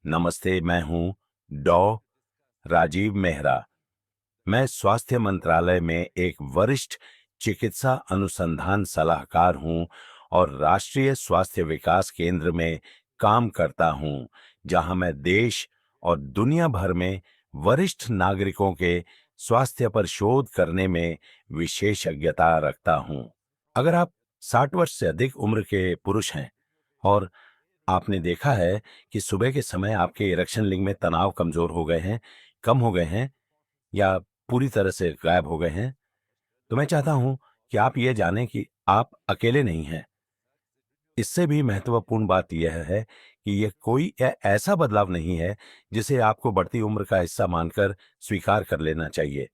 नमस्ते, मैं हूं डॉ. राजीव मेहरा। मैं स्वास्थ्य मंत्रालय में एक वरिष्ठ चिकित्सा अनुसंधान सलाहकार हूं और राष्ट्रीय स्वास्थ्य विकास केंद्र में काम करता हूं, जहां मैं देश और दुनिया भर में वरिष्ठ नागरिकों के स्वास्थ्य पर शोध करने में विशेषज्ञता रखता हूं। अगर आप 60 वर्ष से अधिक उम्र के पुरुष हैं और आपने देखा है कि सुबह के समय आपके इरेक्शन लिंग में तनाव कमजोर हो गए हैं, कम हो गए हैं या पूरी तरह से गायब हो गए हैं, तो मैं चाहता हूं कि आप ये जानें कि आप अकेले नहीं हैं। इससे भी महत्वपूर्ण बात यह है कि यह कोई ऐसा बदलाव नहीं है जिसे आपको बढ़ती उम्र का हिस्सा मानकर स्वीकार कर लेना चाहिए।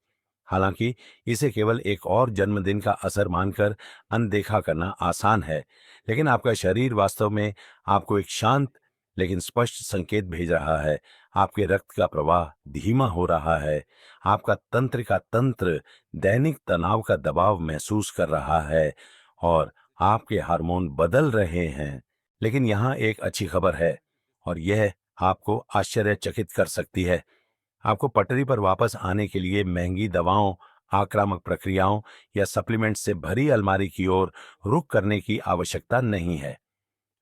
हालांकि इसे केवल एक और जन्मदिन का असर मानकर अनदेखा करना आसान है, लेकिन आपका शरीर वास्तव में आपको एक शांत लेकिन स्पष्ट संकेत भेज रहा है। आपके रक्त का प्रवाह धीमा हो रहा है, आपका तंत्रिका तंत्र दैनिक तनाव का दबाव महसूस कर रहा है और आपके हार्मोन बदल रहे हैं। लेकिन यहाँ एक अच्छी खबर है और यह आपको आश्चर्यचकित कर सकती है। आपको पटरी पर वापस आने के लिए महंगी दवाओं, आक्रामक प्रक्रियाओं या सप्लीमेंट से भरी अलमारी की ओर रुख करने की आवश्यकता नहीं है।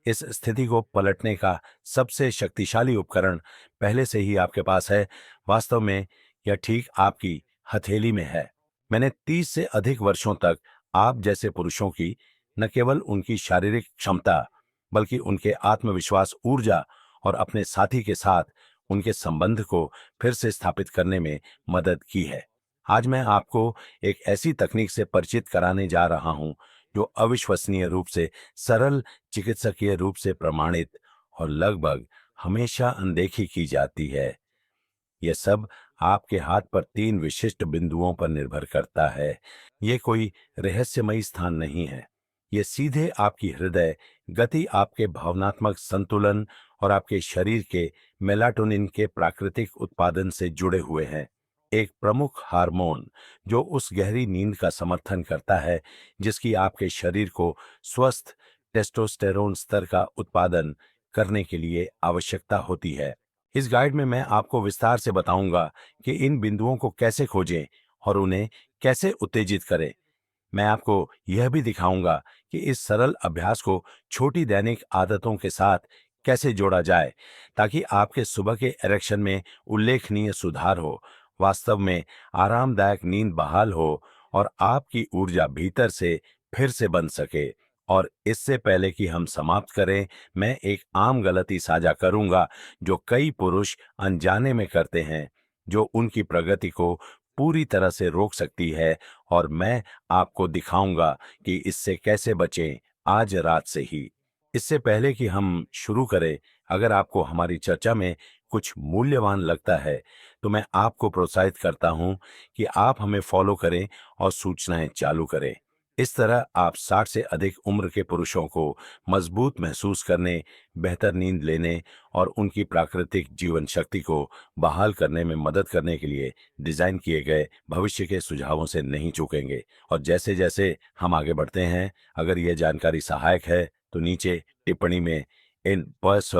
इस स्थिति को पलटने का सबसे शक्तिशाली उपकरण पहले से ही आपके पास है। वास्तव में यह ठीक आपकी हथेली में है। मैंने 30 से अधिक वर्षों तक आप जैसे पुरुषों की न केवल उनकी शारीरिक क्षमता बल्कि उनके आत्मविश्वास, ऊर्जा और अपने साथी के साथ उनके संबंध को फिर से स्थापित करने में मदद की है। आज मैं आपको एक ऐसी तकनीक से परिचित कराने जा रहा हूं जो अविश्वसनीय रूप से सरल, चिकित्सकीय रूप से प्रमाणित और लगभग हमेशा अनदेखी की जाती है। यह सब आपके हाथ पर 3 विशिष्ट बिंदुओं पर निर्भर करता है। ये कोई रहस्यमयी स्थान नहीं है। ये सीधे आपकी हृदय गति, आपके भावनात्मक संतुलन और आपके शरीर के मेलाटोनिन के प्राकृतिक उत्पादन से जुड़े हुए हैं। एक प्रमुख हार्मोन जो उस गहरी नींद का समर्थन करता है जिसकी आपके शरीर को स्वस्थ टेस्टोस्टेरोन स्तर का उत्पादन करने के लिए आवश्यकता होती है। इस गाइड में मैं आपको विस्तार से बताऊंगा कि इन बिंदुओं को कैसे खोजें और उन्हें कैसे उत्तेजित करें। मैं आपको यह भी दिखाऊंगा कि इस सरल अभ्यास को छोटी दैनिक आदतों के साथ कैसे जोड़ा जाए ताकि आपके सुबह के इरेक्शन में उल्लेखनीय सुधार हो, वास्तव में आरामदायक नींद बहाल हो और आपकी ऊर्जा भीतर से फिर से बन सके। और इससे पहले कि हम समाप्त करें, मैं एक आम गलती साझा करूंगा जो कई पुरुष अनजाने में करते हैं, जो उनकी प्रगति को पूरी तरह से रोक सकती है और मैं आपको दिखाऊंगा कि इससे कैसे बचें आज रात से ही। इससे पहले कि हम शुरू करें, अगर आपको हमारी चर्चा में कुछ मूल्यवान लगता है, तो मैं आपको प्रोत्साहित करता हूं कि आप हमें फॉलो करें और सूचनाएं चालू करें। इस तरह आप 60 से अधिक उम्र के पुरुषों को मजबूत महसूस करने, बेहतर नींद लेने और उनकी प्राकृतिक जीवन शक्ति को बहाल करने में मदद करने के लिए डिजाइन किए गए भविष्य के सुझावों से नहीं चूकेंगे। और जैसे जैसे हम आगे बढ़ते हैं, अगर यह जानकारी सहायक है तो नीचे टिप्पणी में इन बस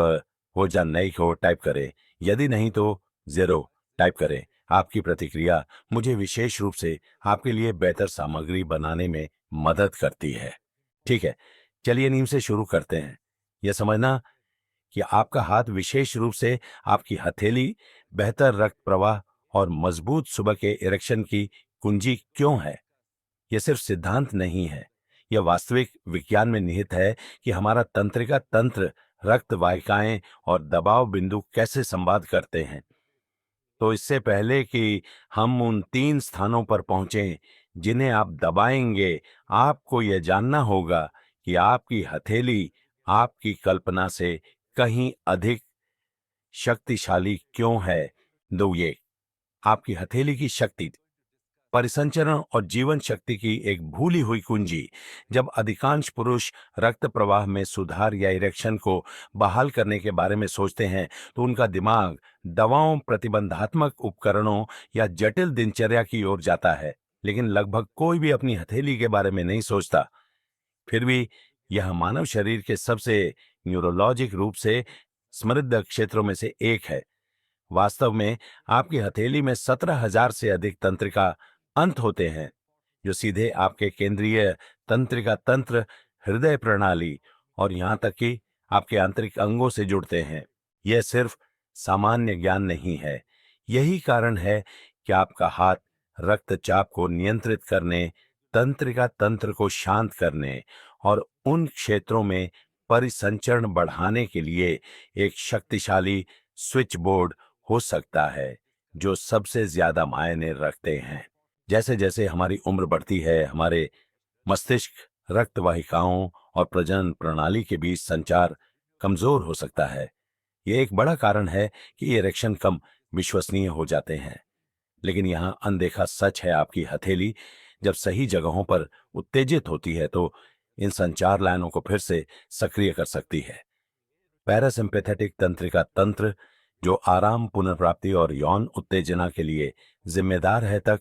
हो जा नहीं को टाइप करें, यदि नहीं तो 0 टाइप करें। आपकी प्रतिक्रिया मुझे विशेष रूप से आपके लिए बेहतर सामग्री बनाने में मदद करती है। ठीक है, चलिए नीम से शुरू करते हैं। यह समझना कि आपका हाथ विशेष रूप से आपकी हथेली बेहतर रक्त प्रवाह और मजबूत सुबह के इरेक्शन की कुंजी क्यों है। यह सिर्फ सिद्धांत नहीं है, यह वास्तविक विज्ञान में निहित है कि हमारा तंत्रिका तंत्र, रक्त वाहिकाएं और दबाव बिंदु कैसे संवाद करते हैं। तो इससे पहले कि हम उन 3 स्थानों पर पहुंचें जिन्हें आप दबाएंगे, आपको यह जानना होगा कि आपकी हथेली आपकी कल्पना से कहीं अधिक शक्तिशाली क्यों है। दो, ये आपकी हथेली की शक्ति, परिसंचरण और जीवन शक्ति की एक भूली हुई कुंजी। जब अधिकांश पुरुष रक्त प्रवाह में सुधार या इरेक्शन को बहाल करने के बारे में सोचते हैं तो उनका दिमाग दवाओं, प्रतिबंधात्मक उपकरणों या जटिल दिनचर्या की ओर जाता है, लेकिन लगभग कोई भी अपनी हथेली के बारे में नहीं सोचता। फिर भी यह मानव शरीर के सबसे न्यूरोलॉजिक रूप से समृद्ध क्षेत्रों में से एक है। वास्तव में आपकी हथेली में 17,000 से अधिक तंत्रिका अंत होते हैं, जो सीधे आपके केंद्रीय तंत्रिका तंत्र, हृदय प्रणाली और यहां तक कि आपके आंतरिक अंगों से जुड़ते हैं। यह सिर्फ सामान्य ज्ञान नहीं है। यही कारण है कि आपका हाथ रक्तचाप को नियंत्रित करने, तंत्रिका तंत्र को शांत करने और उन क्षेत्रों में परिसंचरण बढ़ाने के लिए एक शक्तिशाली स्विच बोर्ड हो सकता है, जो सबसे ज्यादा मायने रखते हैं। जैसे जैसे हमारी उम्र बढ़ती है, हमारे मस्तिष्क, रक्त वाहिकाओं और प्रजनन प्रणाली के बीच संचार कमजोर हो सकता है। यह एक बड़ा कारण है कि इरेक्शन कम विश्वसनीय हो जाते हैं। लेकिन यहाँ अनदेखा सच है, आपकी हथेली जब सही जगहों पर उत्तेजित होती है तो इन संचार लाइनों को फिर से सक्रिय कर सकती है। पैरासिम्पैथेटिक तंत्रिका तंत्र, जो आराम, पुनर्प्राप्ति और यौन उत्तेजना के लिए जिम्मेदार है, तक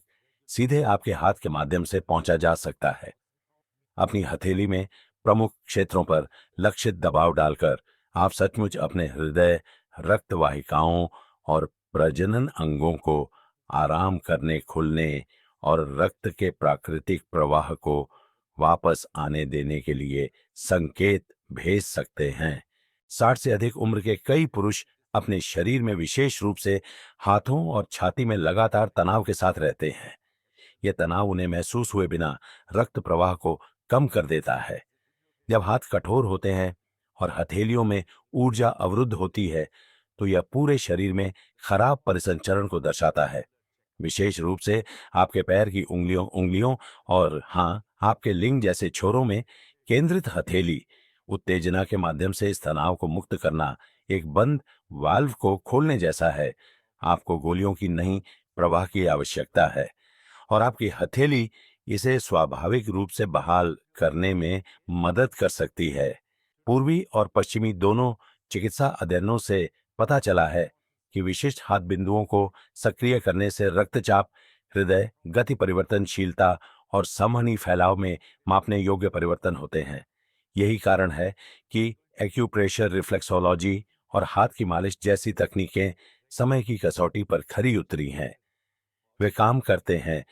सीधे आपके हाथ के माध्यम से पहुंचा जा सकता है। अपनी हथेली में प्रमुख क्षेत्रों पर लक्षित दबाव डालकर आप सचमुच अपने हृदय, रक्त वाहिकाओं और प्रजनन अंगों को आराम करने, खुलने और रक्त के प्राकृतिक प्रवाह को वापस आने देने के लिए संकेत भेज सकते हैं। 60 से अधिक उम्र के कई पुरुष अपने शरीर में विशेष रूप से हाथों और छाती में लगातार तनाव के साथ रहते हैं। यह तनाव उन्हें महसूस हुए बिना रक्त प्रवाह को कम कर देता है। जब हाथ कठोर होते हैं और हथेलियों में ऊर्जा अवरुद्ध होती है, तो यह पूरे शरीर में खराब परिसंचरण को दर्शाता है। विशेष रूप से आपके पैर की उंगलियों और आपके लिंग जैसे छोरों में केंद्रित हथेली उत्तेजना के माध्यम से इस तनाव को मुक्त करना एक बंद वाल्व को खोलने जैसा है। आपको गोलियों की नहीं, प्रवाह की आवश्यकता है और आपकी हथेली इसे स्वाभाविक रूप से बहाल करने में मदद कर सकती है। पूर्वी और पश्चिमी दोनों चिकित्सा अध्ययनों से पता चला है कि विशिष्ट हाथ बिंदुओं को सक्रिय करने से रक्तचाप, हृदय गति परिवर्तनशीलता और संवहनी फैलाव में मापने योग्य परिवर्तन होते हैं। यही कारण है कि एक्यूप्रेशर, रिफ्लेक्सोलॉजी और हाथ की मालिश जैसी तकनीकें समय की कसौटी पर खरी उतरी हैं। वे काम करते हैं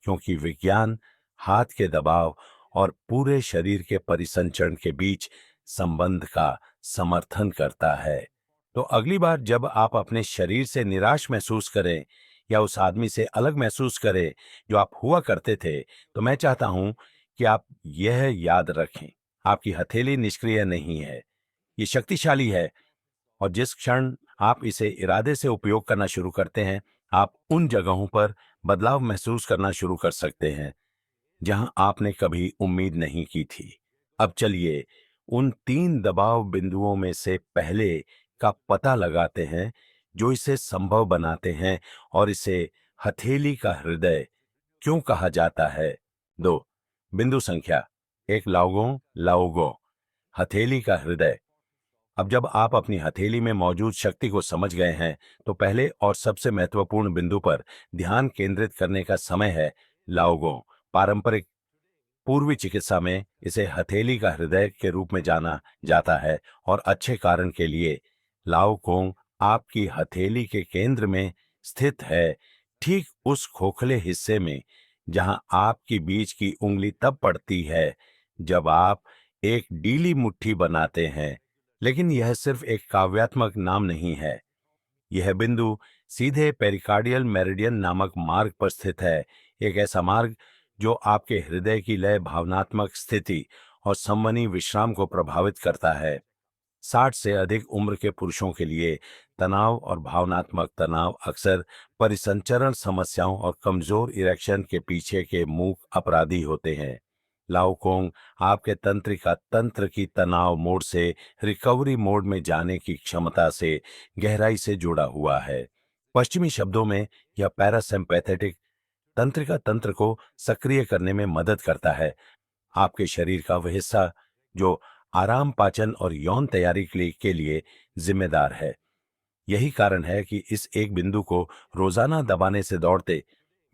क्योंकि विज्ञान हाथ के दबाव और पूरे शरीर के परिसंचरण के बीच संबंध का समर्थन करता है। तो अगली बार जब आप अपने शरीर से निराश महसूस करें या उस आदमी से अलग महसूस करें जो आप हुआ करते थे, तो मैं चाहता हूं कि आप यह याद रखें, आपकी हथेली निष्क्रिय नहीं है, ये शक्तिशाली है और जिस क्षण आप इसे इरादे से उपयोग करना शुरू करते हैं, आप उन जगहों पर बदलाव महसूस करना शुरू कर सकते हैं जहां आपने कभी उम्मीद नहीं की थी। अब चलिए उन 3 दबाव बिंदुओं में से पहले का पता लगाते हैं जो इसे संभव बनाते हैं और इसे हथेली का हृदय क्यों कहा जाता है। 2 बिंदु संख्या 1, लाओगो, हथेली का हृदय। अब जब आप अपनी हथेली में मौजूद शक्ति को समझ गए हैं, तो पहले और सबसे महत्वपूर्ण बिंदु पर ध्यान केंद्रित करने का समय है। लाओगो। पारंपरिक पूर्वी चिकित्सा में इसे हथेली का हृदय के रूप में जाना जाता है और अच्छे कारण के लिए। लाओकोंग आपकी हथेली के केंद्र में स्थित है, ठीक उस खोखले हिस्से में जहां आपकी बीच की उंगली तब पड़ती है जब आप एक डीली मुट्ठी बनाते हैं। लेकिन यह सिर्फ एक काव्यात्मक नाम नहीं है। यह बिंदु सीधे पेरिकार्डियल मेरिडियन नामक मार्ग पर स्थित है, एक ऐसा मार्ग जो आपके हृदय की लय, भावनात्मक स्थिति और संवहनी विश्राम को प्रभावित करता है। 60 से अधिक उम्र के पुरुषों के लिए तनाव और भावनात्मक तनाव अक्सर परिसंचरण समस्याओं और कमजोर इरेक्शन के पीछे के मूक अपराधी होते हैं। लाओकोंग आपके तंत्रिका तंत्र की तनाव मोड से रिकवरी मोड में जाने की क्षमता से गहराई से जुड़ा हुआ है। पश्चिमी शब्दों में यह पैरासिम्पैथेटिक तंत्रिका तंत्र को सक्रिय करने में मदद करता है, आपके शरीर का वह हिस्सा जो आराम, पाचन और यौन तैयारी के लिए जिम्मेदार है। यही कारण है कि इस एक बिंदु को रोजाना दबाने से दौड़ते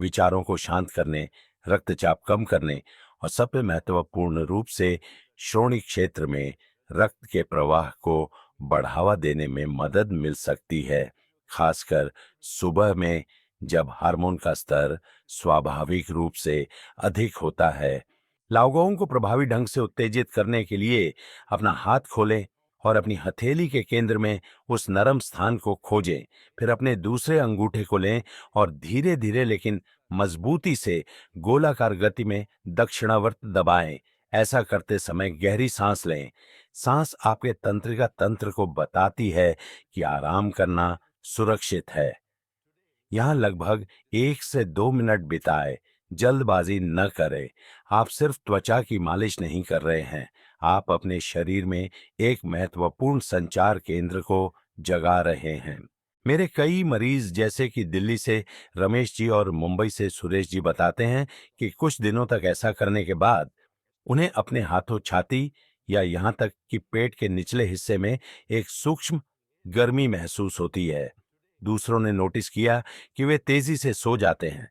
विचारों को शांत करने, रक्तचाप कम करने और सबसे महत्वपूर्ण रूप से श्रोणि क्षेत्र में रक्त के प्रवाह को बढ़ावा देने में मदद मिल सकती है, खासकर सुबह में जब हार्मोन का स्तर स्वाभाविक रूप से अधिक होता है। लाउगोंग को प्रभावी ढंग से उत्तेजित करने के लिए अपना हाथ खोलें और अपनी हथेली के केंद्र में उस नरम स्थान को खोजें। फिर अपने दूसरे अंगूठे को लें और धीरे धीरे लेकिन मजबूती से गोलाकार गति में दक्षिणावर्त दबाएं। ऐसा करते समय गहरी सांस लें। सांस आपके तंत्रिका तंत्र को बताती है कि आराम करना सुरक्षित है। यहां लगभग 1 से 2 मिनट बिताए। जल्दबाजी न करें। आप सिर्फ त्वचा की मालिश नहीं कर रहे हैं, आप अपने शरीर में एक महत्वपूर्ण संचार केंद्र को जगा रहे हैं। मेरे कई मरीज जैसे कि दिल्ली से रमेश जी और मुंबई से सुरेश जी बताते हैं कि कुछ दिनों तक ऐसा करने के बाद उन्हें अपने हाथों, छाती या यहां तक कि पेट के निचले हिस्से में एक सूक्ष्म गर्मी महसूस होती है। दूसरों ने नोटिस किया कि वे तेजी से सो जाते हैं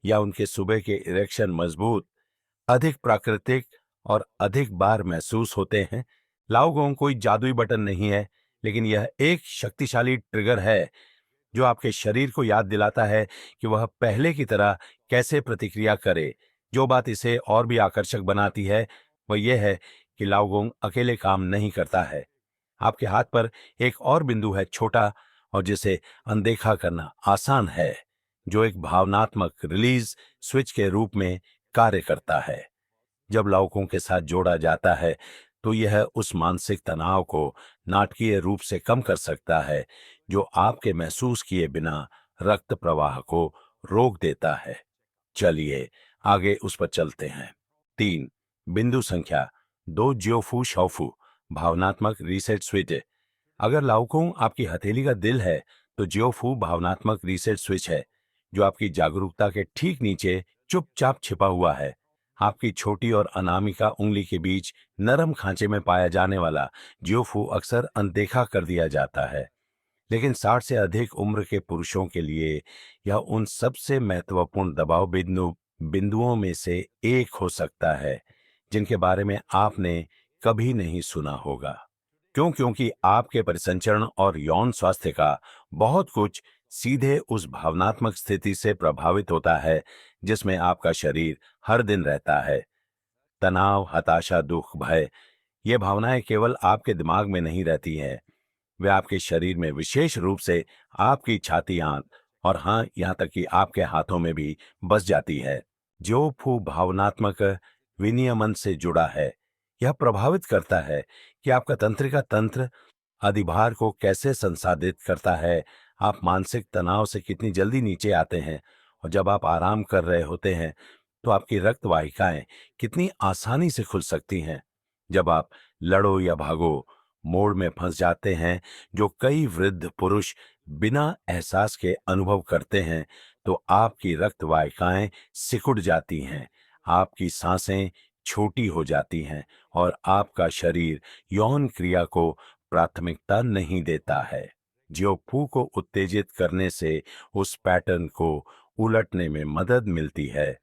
या उनके सुबह के इरेक्शन मजबूत, अधिक प्राकृतिक और अधिक बार महसूस होते हैं। लाओगोंग कोई जादुई बटन नहीं है, लेकिन यह एक शक्तिशाली ट्रिगर है जो आपके शरीर को याद दिलाता है कि वह पहले की तरह कैसे प्रतिक्रिया करे। जो बात इसे और भी आकर्षक बनाती है वह यह है कि लाओगोंग अकेले काम नहीं करता है। आपके हाथ पर एक और बिंदु है, छोटा और जिसे अनदेखा करना आसान है, जो एक भावनात्मक रिलीज स्विच के रूप में कार्य करता है। जब लाओगोंग के साथ जोड़ा जाता है तो यह उस मानसिक तनाव को नाटकीय रूप से कम कर सकता है जो आपके महसूस किए बिना रक्त प्रवाह को रोक देता है। चलिए आगे उस पर चलते हैं। 3, बिंदु संख्या 2, जियोफू शौफू भावनात्मक रीसेट स्विच। अगर लाओगोंग आपकी हथेली का दिल है तो जियोफू भावनात्मक रीसेट स्विच है, जो आपकी जागरूकता के ठीक नीचे चुपचाप छिपा हुआ है। आपकी छोटी और अनामिका उंगली के बीच नरम खांचे में पाया जाने वाला जियोफू अक्सर अनदेखा कर दिया जाता है, लेकिन 60 से अधिक उम्र के पुरुषों के लिए यह उन सबसे महत्वपूर्ण दबाव बिंदुओं में से एक हो सकता है जिनके बारे में आपने कभी नहीं सुना होगा। क्योंकि आपके परिसंचरण और यौन स्वास्थ्य का बहुत कुछ सीधे उस भावनात्मक स्थिति से प्रभावित होता है जिसमें आपका शरीर हर दिन रहता है। तनाव, हताशा, दुख, भय, ये भावनाएं केवल आपके दिमाग में नहीं रहती हैं, वे आपके शरीर में, विशेष रूप से आपकी छाती, आंत और हाँ, यहां तक कि आपके हाथों में भी बस जाती है। जो फू भावनात्मक विनियमन से जुड़ा है, यह प्रभावित करता है कि आपका तंत्रिका तंत्र अधिभार को कैसे संसाधित करता है, आप मानसिक तनाव से कितनी जल्दी नीचे आते हैं और जब आप आराम कर रहे होते हैं तो आपकी रक्त वाहिकाएं कितनी आसानी से खुल सकती हैं। जब आप लड़ो या भागो मोड़ में फंस जाते हैं, जो कई वृद्ध पुरुष बिना एहसास के अनुभव करते हैं, तो आपकी रक्त वाहिकाएं सिकुड़ जाती हैं, आपकी सांसें छोटी हो जाती हैं और आपका शरीर यौन क्रिया को प्राथमिकता नहीं देता है। जियोफू को उत्तेजित करने से उस पैटर्न को उलटने में मदद मिलती है।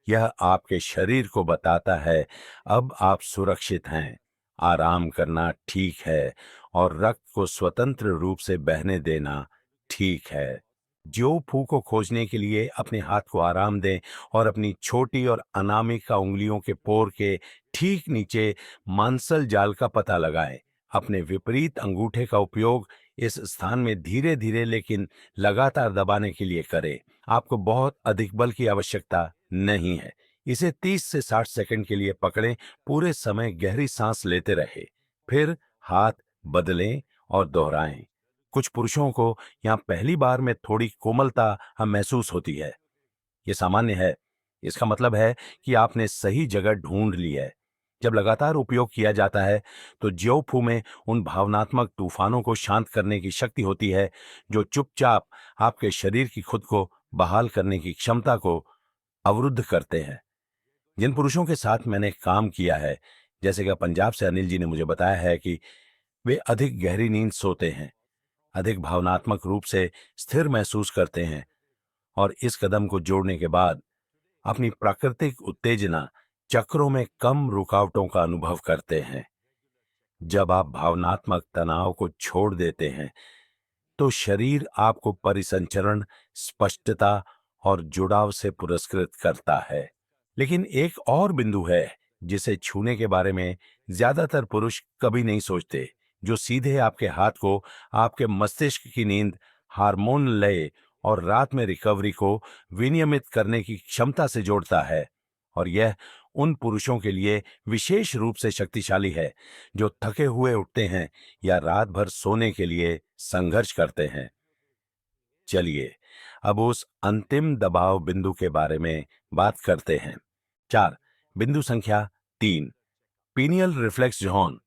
यह आपके शरीर को बताता है अब आप सुरक्षित हैं, आराम करना ठीक है और रक्त को स्वतंत्र रूप से बहने देना ठीक है। जियोफू को खोजने के लिए अपने हाथ को आराम दें और अपनी छोटी और अनामिका उंगलियों के पोर के ठीक नीचे मांसल जाल का पता लगाएं। अपने विपरीत अंगूठे का उपयोग इस स्थान में धीरे धीरे लेकिन लगातार दबाने के लिए करें। आपको बहुत अधिक बल की आवश्यकता नहीं है। इसे 30 से 60 सेकंड के लिए पकड़ें, पूरे समय गहरी सांस लेते रहे, फिर हाथ बदलें और दोहराएं। कुछ पुरुषों को यहाँ पहली बार में थोड़ी कोमलता महसूस होती है। ये सामान्य है। इसका मतलब है कि आपने सही जगह ढूंढ ली है। जब लगातार उपयोग किया जाता है तो जियोफू में उन भावनात्मक तूफानों को शांत करने की शक्ति होती है जो चुपचाप आपके शरीर की खुद को बहाल करने की क्षमता को अवरुद्ध करते हैं। जिन पुरुषों के साथ मैंने काम किया है, जैसे कि पंजाब से अनिल जी ने मुझे बताया है कि वे अधिक गहरी नींद सोते हैं, अधिक भावनात्मक रूप से स्थिर महसूस करते हैं और इस कदम को जोड़ने के बाद अपनी प्राकृतिक उत्तेजना चक्रों में कम रुकावटों का अनुभव करते हैं। जब आप भावनात्मक तनाव को छोड़ देते हैं तो शरीर आपको परिसंचरण, स्पष्टता और जुड़ाव से पुरस्कृत करता है। लेकिन एक और बिंदु है जिसे छूने के बारे में ज्यादातर पुरुष कभी नहीं सोचते, जो सीधे आपके हाथ को आपके मस्तिष्क की नींद, हार्मोन लय और रात में रिकवरी को विनियमित करने की क्षमता से जोड़ता है। और यह उन पुरुषों के लिए विशेष रूप से शक्तिशाली है जो थके हुए उठते हैं या रात भर सोने के लिए संघर्ष करते हैं। चलिए अब उस अंतिम दबाव बिंदु के बारे में बात करते हैं। 4, बिंदु संख्या 3, pineal reflex zone,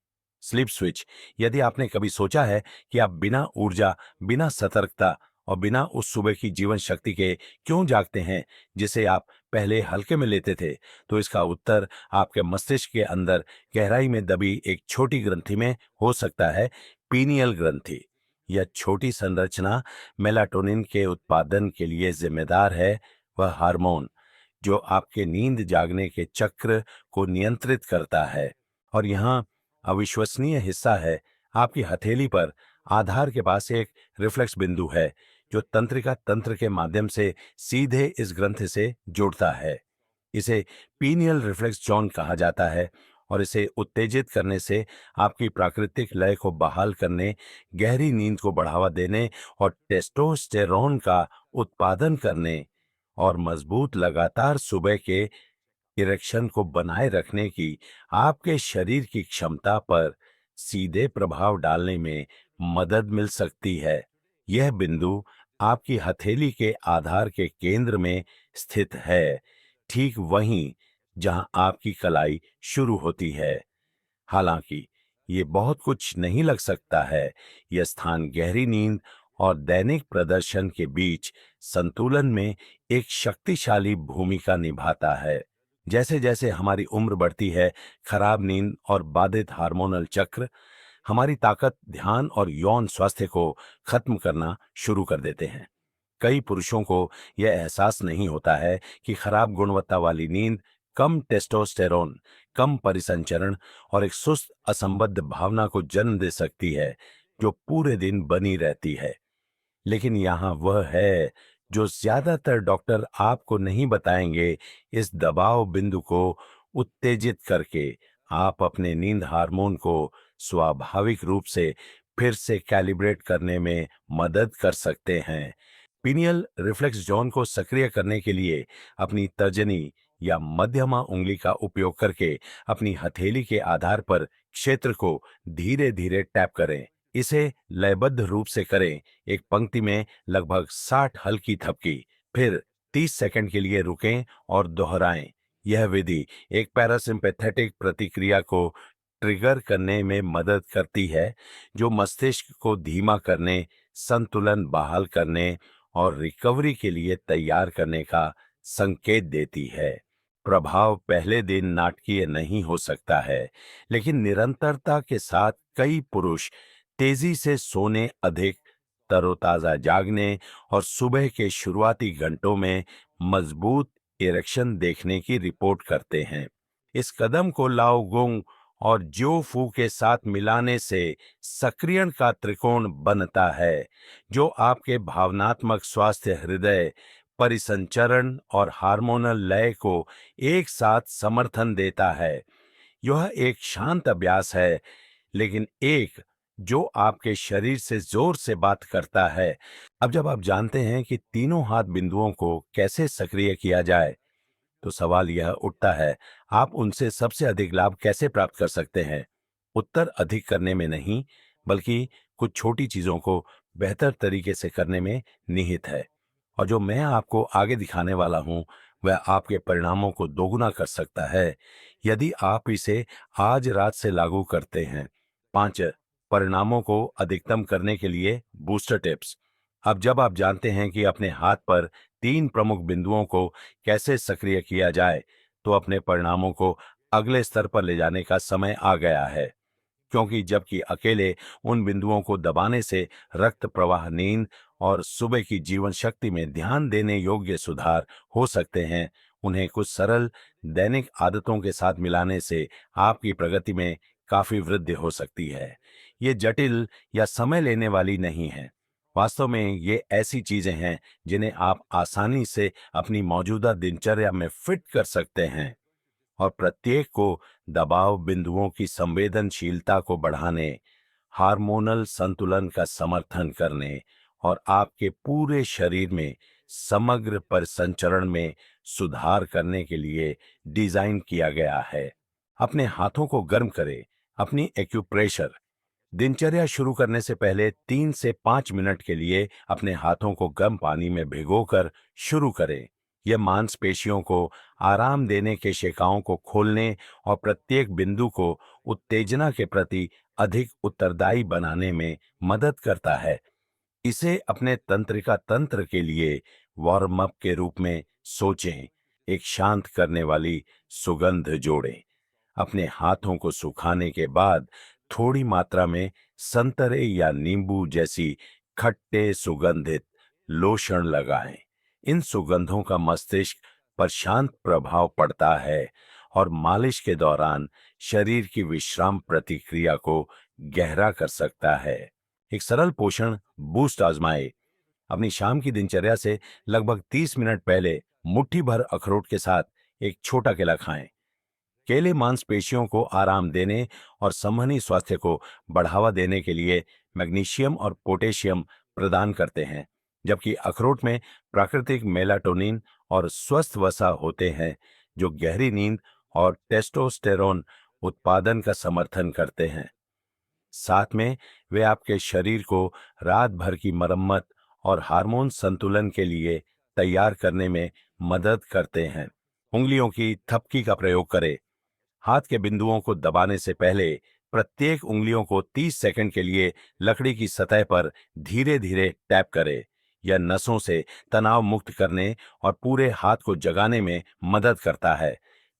sleep switch. यदि आपने कभी सोचा है कि आप बिना ऊर्जा, बिना सतर्कता और बिना उस सुबह की जीवन शक्ति के क्यों जागते हैं जिसे आप पहले हल्के में लेते थे, तो इसका उत्तर आपके मस्तिष्क के अंदर गहराई में दबी एक छोटी ग्रंथि में हो सकता है, पीनियल ग्रंथि। यह छोटी संरचना मेलाटोनिन के उत्पादन के लिए जिम्मेदार है, वह हार्मोन जो आपके नींद जागने के चक्र को नियंत्रित करता है। और यहाँ अविश्वसनीय हिस्सा है, आपकी हथेली पर आधार के पास एक रिफ्लेक्स बिंदु है जो तंत्रिका तंत्र के माध्यम से सीधे इस ग्रंथि से जुड़ता है। इसे पीनियल रिफ्लेक्स जोन कहा जाता है और इसे उत्तेजित करने से आपकी प्राकृतिक लय को बहाल करने, गहरी नींद को बढ़ावा देने और टेस्टोस्टेरोन का उत्पादन करने और मजबूत लगातार सुबह के इरेक्शन को बनाए रखने की आपके शरीर की क्षमता पर सीधे प्रभाव डालने में मदद मिल सकती है। यह बिंदु आपकी हथेली के आधार के केंद्र में स्थित है, ठीक वहीं जहां आपकी कलाई शुरू होती है। हालांकि ये बहुत कुछ नहीं लग सकता है, यह स्थान गहरी नींद और दैनिक प्रदर्शन के बीच संतुलन में एक शक्तिशाली भूमिका निभाता है। जैसे जैसे हमारी उम्र बढ़ती है, खराब नींद और बाधित हार्मोनल चक्र हमारी ताकत, ध्यान और यौन स्वास्थ्य को खत्म करना शुरू कर देते हैं। कई पुरुषों को यह एहसास नहीं होता है कि खराब गुणवत्ता वाली नींद कम टेस्टोस्टेरोन, कम परिसंचरण और एक सुस्त असंबद्ध भावना को जन्म दे सकती है जो पूरे दिन बनी रहती है। लेकिन यहाँ वह है जो ज्यादातर डॉक्टर आपको नहीं बताएंगे, इस दबाव बिंदु को उत्तेजित करके आप अपने नींद हार्मोन को स्वाभाविक रूप से फिर से कैलिब्रेट करने में मदद कर सकते हैं। पीनियल रिफ्लेक्स जोन को सक्रिय करने के लिए अपनी तर्जनी या मध्यमा उंगली का उपयोग करके अपनी हथेली के आधार पर क्षेत्र को धीरे धीरे टैप करें। इसे लयबद्ध रूप से करें, एक पंक्ति में लगभग 60 हल्की थपकी, फिर 30 सेकंड के लिए रुकें और दोहराएं। यह विधि एक पैरासिम्पैथेटिक प्रतिक्रिया को ट्रिगर करने में मदद करती है जो मस्तिष्क को धीमा करने, संतुलन बहाल करने और रिकवरी के लिए तैयार करने का संकेत देती है। प्रभाव पहले दिन नाटकीय नहीं हो सकता है, लेकिन निरंतरता के साथ कई पुरुष तेजी से सोने, अधिक तरोताजा जागने और सुबह के शुरुआती घंटों में मजबूत इरेक्शन देखने की रिपोर्ट करते हैं। इस कदम को लाओ गुंग और जो फू के साथ मिलाने से सक्रियण का त्रिकोण बनता है, जो आपके भावनात्मक स्वास्थ्य, हृदय, परिसंचरण और हार्मोनल लय को एक साथ समर्थन देता है। यह एक शांत अभ्यास है, लेकिन एक जो आपके शरीर से जोर से बात करता है। अब जब आप जानते हैं कि तीनों हाथ बिंदुओं को कैसे सक्रिय किया जाए, तो सवाल यह उठता है, आप उनसे सबसे अधिक लाभ कैसे प्राप्त कर सकते हैं? उत्तर अधिक करने में नहीं, बल्कि कुछ छोटी चीजों को बेहतर तरीके से करने में निहित है। और जो मैं आपको आगे दिखाने वाला हूं, वह आपके परिणामों को दोगुना कर सकता है यदि आप इसे आज रात से लागू करते हैं। 5 परिणामों को अधिकतम करने के लिए बूस्टर टिप्स। अब जब आप जानते हैं कि अपने हाथ पर 3 प्रमुख बिंदुओं को कैसे सक्रिय किया जाए, तो अपने परिणामों को अगले स्तर पर ले जाने का समय आ गया है। क्योंकि जबकि अकेले उन बिंदुओं को दबाने से रक्त प्रवाह, नींद और सुबह की जीवन शक्ति में ध्यान देने योग्य सुधार हो सकते हैं, उन्हें कुछ सरल दैनिक आदतों के साथ मिलाने से आपकी प्रगति में काफी वृद्धि हो सकती है। ये जटिल या समय लेने वाली नहीं है। वास्तव में ये ऐसी चीजें हैं जिन्हें आप आसानी से अपनी मौजूदा दिनचर्या में फिट कर सकते हैं और प्रत्येक को दबाव बिंदुओं की संवेदनशीलता को बढ़ाने, हार्मोनल संतुलन का समर्थन करने और आपके पूरे शरीर में समग्र परिसंचरण में सुधार करने के लिए डिजाइन किया गया है। अपने हाथों को गर्म करें। अपनी एक्यूप्रेशर दिनचर्या शुरू करने से पहले 3 से 5 मिनट के लिए अपने हाथों को गर्म पानी में भिगोकर शुरू करें। यह मांसपेशियों को आराम देने के शिकाओं को खोलने और प्रत्येक बिंदु को उत्तेजना के प्रति अधिक उत्तरदायी बनाने में मदद करता है। इसे अपने तंत्रिका तंत्र के लिए वार्म अप के रूप में सोचें। एक शांत करने वाली सुगंध जोड़ें। अपने हाथों को सुखाने के बाद थोड़ी मात्रा में संतरे या नींबू जैसी खट्टे सुगंधित लोशन लगाएं। इन सुगंधों का मस्तिष्क पर शांत प्रभाव पड़ता है और मालिश के दौरान शरीर की विश्राम प्रतिक्रिया को गहरा कर सकता है। एक सरल पोषण बूस्ट आजमाएं। अपनी शाम की दिनचर्या से लगभग 30 मिनट पहले मुट्ठी भर अखरोट के साथ एक छोटा केला खाएं। केले मांसपेशियों को आराम देने और संवहनी स्वास्थ्य को बढ़ावा देने के लिए मैग्नीशियम और पोटेशियम प्रदान करते हैं, जबकि अखरोट में प्राकृतिक मेलाटोनिन और स्वस्थ वसा होते हैं जो गहरी नींद और टेस्टोस्टेरोन उत्पादन का समर्थन करते हैं। साथ में वे आपके शरीर को रात भर की मरम्मत और हार्मोन संतुलन के लिए तैयार करने में मदद करते हैं। उंगलियों की थपकी का प्रयोग करें। हाथ के बिंदुओं को दबाने से पहले प्रत्येक उंगलियों को 30 सेकंड के लिए लकड़ी की सतह पर धीरे धीरे टैप करें। यह नसों से तनाव मुक्त करने और पूरे हाथ को जगाने में मदद करता है।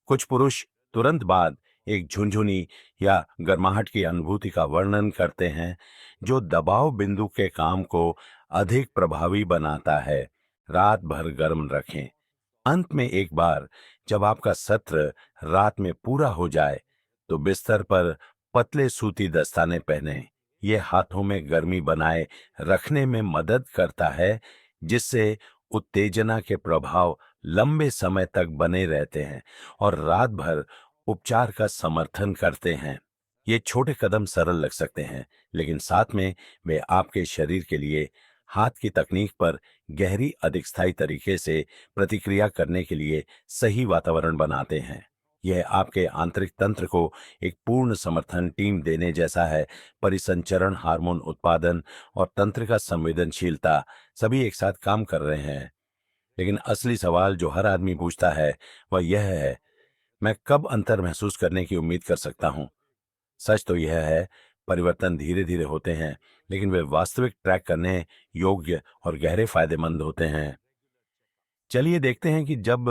कुछ पुरुष तुरंत बाद एक झुनझुनी या गर्माहट की अनुभूति का वर्णन करते हैं, जो दबाव बिंदु के काम को अधिक प्रभावी बनाता है। रात भर गर्म रखें। अंत में एक बार जब आपका सत्र रात में पूरा हो जाए तो बिस्तर पर पतले सूती दस्ताने पहने। ये हाथों में गर्मी बनाए रखने में मदद करता है, जिससे उत्तेजना के प्रभाव लंबे समय तक बने रहते हैं और रात भर उपचार का समर्थन करते हैं। ये छोटे कदम सरल लग सकते हैं, लेकिन साथ में वे आपके शरीर के लिए हाथ की तकनीक पर गहरी अधिक स्थायी तरीके से प्रतिक्रिया करने के लिए सही वातावरण बनाते हैं। यह आपके आंतरिक तंत्र को एक पूर्ण समर्थन टीम देने जैसा है। परिसंचरण, हार्मोन उत्पादन और तंत्रिका संवेदनशीलता सभी एक साथ काम कर रहे हैं। लेकिन असली सवाल जो हर आदमी पूछता है वह यह है, मैं कब अंतर महसूस करने की उम्मीद कर सकता हूं? सच तो यह है, परिवर्तन धीरे धीरे होते हैं, लेकिन वे वास्तविक ट्रैक करने योग्य और गहरे फायदेमंद होते हैं। चलिए देखते हैं कि जब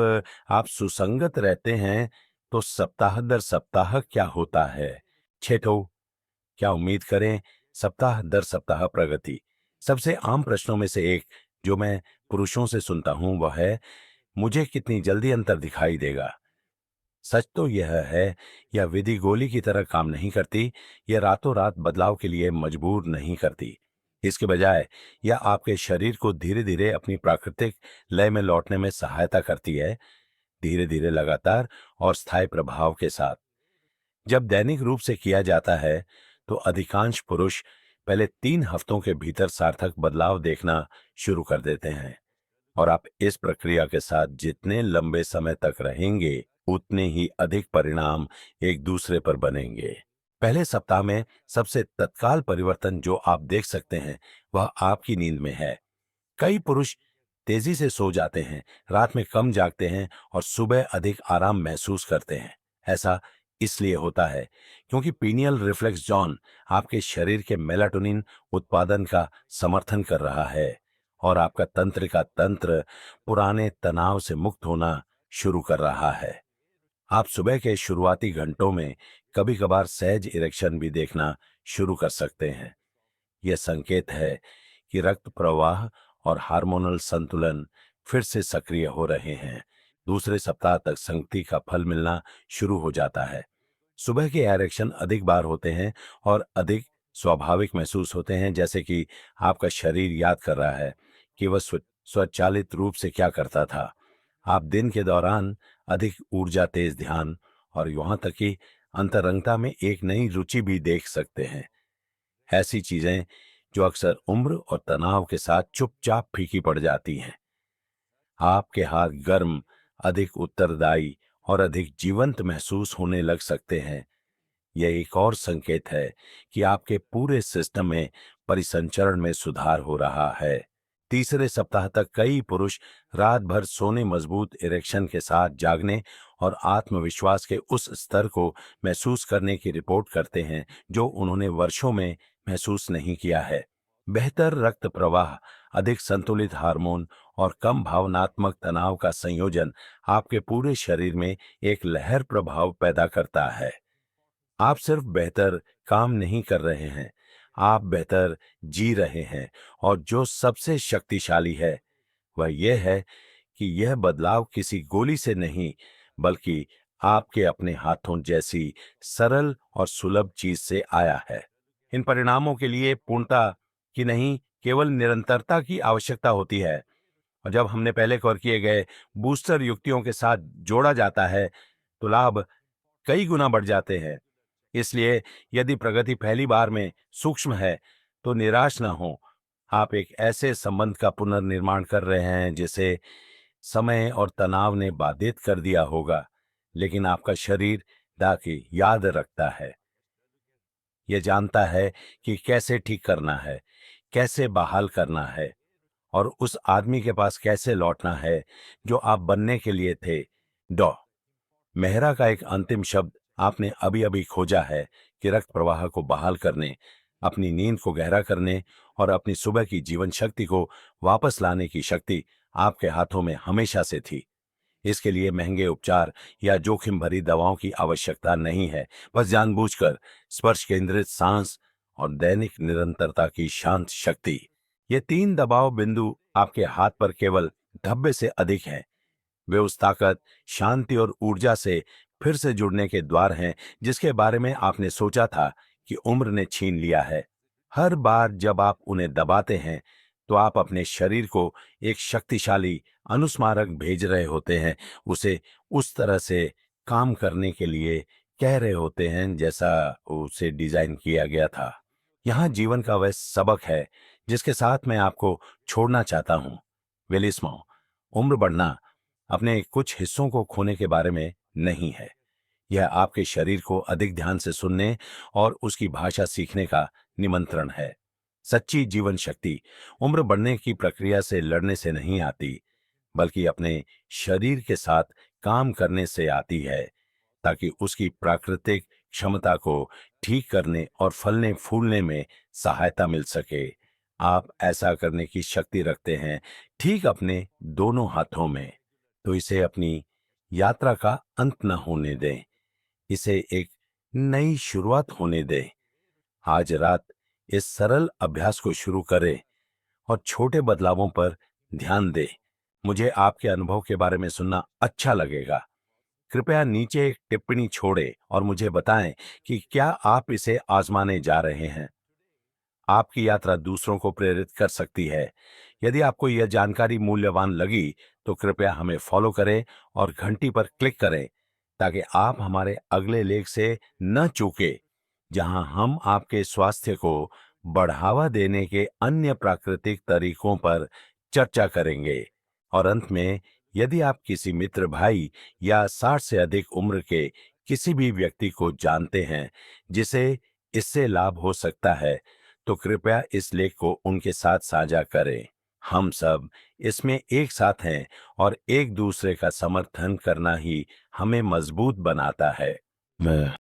आप सुसंगत रहते हैं तो सप्ताह दर सप्ताह क्या होता है। छेठो, क्या उम्मीद करें सप्ताह दर सप्ताह प्रगति? सबसे आम प्रश्नों में से एक जो मैं पुरुषों से सुनता हूं वह है, मुझे कितनी जल्दी अंतर दिखाई देगा? सच तो यह है, यह विधि गोली की तरह काम नहीं करती। यह रातों रात बदलाव के लिए मजबूर नहीं करती। इसके बजाय यह आपके शरीर को धीरे धीरे अपनी प्राकृतिक लय में लौटने में सहायता करती है, धीरे धीरे, लगातार और स्थायी प्रभाव के साथ। जब दैनिक रूप से किया जाता है तो अधिकांश पुरुष पहले 3 हफ्तों के भीतर सार्थक बदलाव देखना शुरू कर देते हैं और आप इस प्रक्रिया के साथ जितने लंबे समय तक रहेंगे उतने ही अधिक परिणाम एक दूसरे पर बनेंगे। पहले सप्ताह में सबसे तत्काल परिवर्तन जो आप देख सकते हैं वह आपकी नींद में है। कई पुरुष तेजी से सो जाते हैं, रात में कम जागते हैं और सुबह अधिक आराम महसूस करते हैं। ऐसा इसलिए होता है क्योंकि पीनियल रिफ्लेक्स जॉन आपके शरीर के मेलाटोनिन उत्पादन का समर्थन कर रहा है और आपका तंत्रिका तंत्र पुराने तनाव से मुक्त होना शुरू कर रहा है। आप सुबह के शुरुआती घंटों में कभी कभार सहज इरेक्शन भी देखना शुरू कर सकते हैं। यह संकेत है कि रक्त प्रवाह और हार्मोनल संतुलन फिर से सक्रिय हो रहे हैं। दूसरे सप्ताह तक संगति का फल मिलना शुरू हो जाता है। सुबह के एरेक्शन अधिक बार होते हैं और अधिक स्वाभाविक महसूस होते हैं, जैसे कि आपका शरीर याद कर रहा है कि वह स्वचालित रूप से क्या करता था। आप दिन के दौरान अधिक ऊर्जा, तेज ध्यान और यहाँ तक कि अंतरंगता में एक नई रुचि भी देख सकते हैं। ऐसी चीजें जो अक्सर उम्र और तनाव के साथ चुपचाप फीकी पड़ जाती हैं। आपके हाथ गर्म, अधिक उत्तरदायी और अधिक जीवंत महसूस होने लग सकते हैं। यह एक और संकेत है कि आपके पूरे सिस्टम में परिसंचरण में सुधार हो रहा है। तीसरे सप्ताह तक कई पुरुष रात भर सोने, मजबूत इरेक्शन के साथ जागने और आत्मविश्वास के उस स्तर को महसूस करने की रिपोर्ट करते हैं जो उन्होंने वर्षों में महसूस नहीं किया है। बेहतर रक्त प्रवाह, अधिक संतुलित हार्मोन और कम भावनात्मक तनाव का संयोजन आपके पूरे शरीर में एक लहर प्रभाव पैदा करता है। आप सिर्फ बेहतर काम नहीं कर रहे हैं, आप बेहतर जी रहे हैं। और जो सबसे शक्तिशाली है वह यह है कि यह बदलाव किसी गोली से नहीं, बल्कि आपके अपने हाथों जैसी सरल और सुलभ चीज से आया है। इन परिणामों के लिए पूर्णता की नहीं, केवल निरंतरता की आवश्यकता होती है। और जब हमने पहले कवर किए गए बूस्टर युक्तियों के साथ जोड़ा जाता है तो लाभ कई गुना बढ़ जाते हैं। इसलिए यदि प्रगति पहली बार में सूक्ष्म है तो निराश न हो। आप एक ऐसे संबंध का पुनर्निर्माण कर रहे हैं जिसे समय और तनाव ने बाधित कर दिया होगा, लेकिन आपका शरीर ताकि याद रखता है। यह जानता है कि कैसे ठीक करना है, कैसे बहाल करना है और उस आदमी के पास कैसे लौटना है जो आप बनने के लिए थे। डॉ मेहरा का एक अंतिम शब्द आपने अभी अभी खोजा है कि रक्त प्रवाह को बहाल करने, अपनी नींद को गहरा करने और अपनी सुबह की जीवन शक्ति को वापस लाने की शक्ति आपके हाथों में हमेशा से थी। इसके लिए महंगे उपचार या जोखिम भरी दवाओं की आवश्यकता नहीं है। बस जानबूझकर स्पर्श केंद्रित सांस और दैनिक निरंतरता की शांत शक्ति। ये 3 दबाव बिंदु आपके हाथ पर केवल धब्बे से अधिक हैं। वे उस ताकत, शांति और ऊर्जा से फिर से जुड़ने के द्वार हैं जिसके बारे में आपने सोचा था कि उम्र ने छीन लिया है। हर बार जब आप उन्हें दबाते हैं तो आप अपने शरीर को एक शक्तिशाली अनुस्मारक भेज रहे होते हैं, उसे उस तरह से काम करने के लिए कह रहे होते हैं जैसा उसे डिजाइन किया गया था। यहाँ जीवन का वह सबक है जिसके साथ मैं आपको छोड़ना चाहता हूँ। विलिस्मो, उम्र बढ़ना अपने कुछ हिस्सों को खोने के बारे में नहीं है। यह आपके शरीर को अधिक ध्यान से सुनने और उसकी भाषा सीखने का निमंत्रण है। सच्ची जीवन शक्ति उम्र बढ़ने की प्रक्रिया से लड़ने से नहीं आती, बल्कि अपने शरीर के साथ काम करने से आती है ताकि उसकी प्राकृतिक क्षमता को ठीक करने और फलने फूलने में सहायता मिल सके। आप ऐसा करने की शक्ति रखते हैं, ठीक अपने दोनों हाथों में। तो इसे अपनी यात्रा का अंत न होने दें, इसे एक नई शुरुआत होने दें। आज रात इस सरल अभ्यास को शुरू करें और छोटे बदलावों पर ध्यान दें। मुझे आपके अनुभव के बारे में सुनना अच्छा लगेगा। कृपया नीचे एक टिप्पणी छोड़ें और मुझे बताएं कि क्या आप इसे आजमाने जा रहे हैं। आपकी यात्रा दूसरों को प्रेरित कर सकती है। यदि आपको यह जानकारी मूल्यवान लगी तो कृपया हमें फॉलो करें और घंटी पर क्लिक करें ताकि आप हमारे अगले लेख से न चूकें, जहां हम आपके स्वास्थ्य को बढ़ावा देने के अन्य प्राकृतिक तरीकों पर चर्चा करेंगे। और अंत में, यदि आप किसी मित्र, भाई या 60 से अधिक उम्र के किसी भी व्यक्ति को जानते हैं जिसे इससे लाभ हो सकता है, तो कृपया इस लेख को उनके साथ साझा करें। हम सब इसमें एक साथ हैं और एक दूसरे का समर्थन करना ही हमें मजबूत बनाता है। मैं